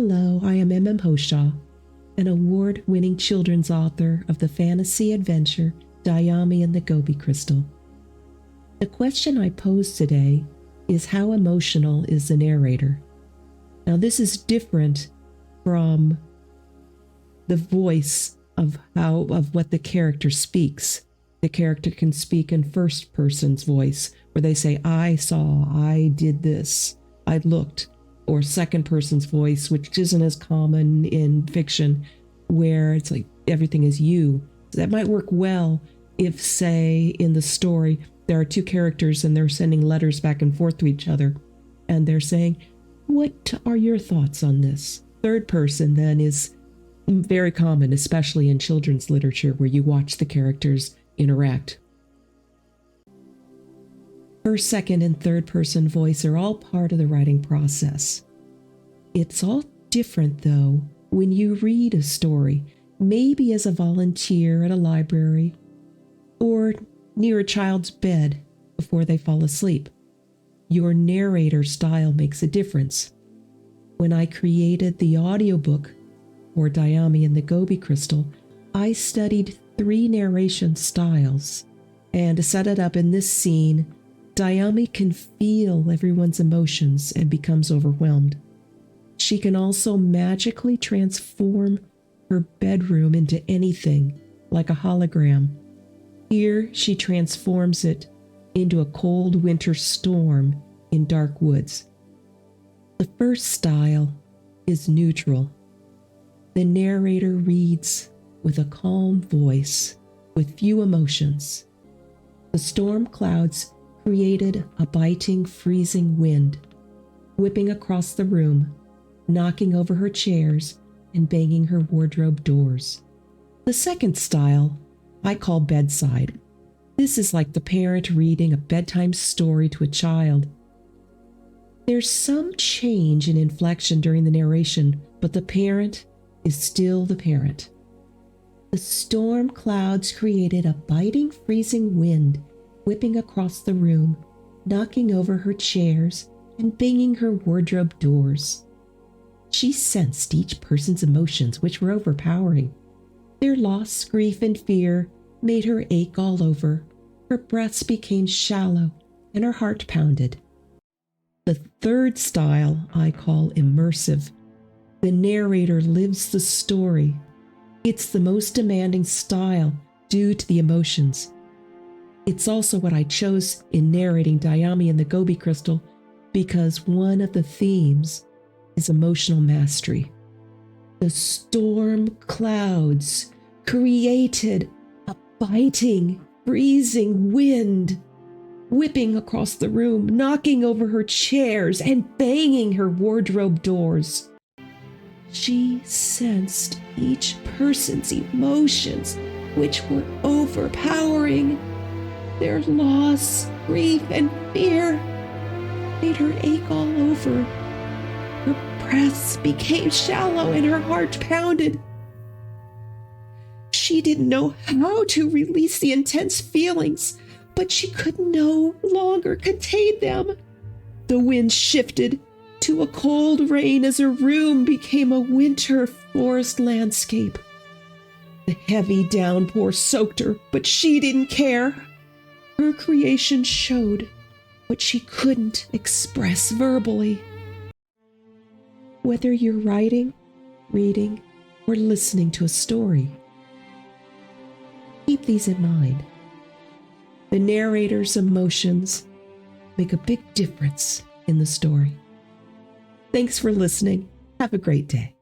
Hello, I am M.M. Hoshaw, an award-winning children's author of the fantasy adventure Dyami and the Gobi Crystal. The question I pose today is, how emotional is the narrator? Now, this is different from the voice of what the character speaks. The character can speak in first person's voice, where they say, I saw, I did this, I looked, or second person's voice, which isn't as common in fiction, where it's like everything is you. So that might work well if, say, in the story, there are two characters and they're sending letters back and forth to each other, and they're saying, what are your thoughts on this? Third person then is very common, especially in children's literature, where you watch the characters interact. First, second, and third person voice are all part of the writing process. It's all different, though, when you read a story, maybe as a volunteer at a library or near a child's bed before they fall asleep. Your narrator style makes a difference. When I created the audiobook for Dyami and the Gobi Crystal, I studied 3 narration styles, and to set it up in this scene, Dyami can feel everyone's emotions and becomes overwhelmed. She can also magically transform her bedroom into anything, like a hologram. Here, she transforms it into a cold winter storm in dark woods. The first style is neutral. The narrator reads with a calm voice, with few emotions. The storm clouds created a biting, freezing wind, whipping across the room, knocking over her chairs and banging her wardrobe doors. The second style I call bedside. This is like the parent reading a bedtime story to a child. There's some change in inflection during the narration, but the parent is still the parent. The storm clouds created a biting, freezing wind, whipping across the room, knocking over her chairs and banging her wardrobe doors. She sensed each person's emotions, which were overpowering. Their loss, grief, and fear made her ache all over. Her breaths became shallow, and her heart pounded. The third style I call immersive. The narrator lives the story. It's the most demanding style due to the emotions. It's also what I chose in narrating Dyami and the Gobi Crystal, because one of the themes is emotional mastery. The storm clouds created a biting, freezing wind, whipping across the room, knocking over her chairs and banging her wardrobe doors. She sensed each person's emotions, which were overpowering. Their loss, grief, and fear made her ache all over. Her breaths became shallow and her heart pounded. She didn't know how to release the intense feelings, but she could no longer contain them. The wind shifted to a cold rain as her room became a winter forest landscape. The heavy downpour soaked her, but she didn't care. Her creation showed what she couldn't express verbally. Whether you're writing, reading, or listening to a story, keep these in mind. The narrator's emotions make a big difference in the story. Thanks for listening. Have a great day.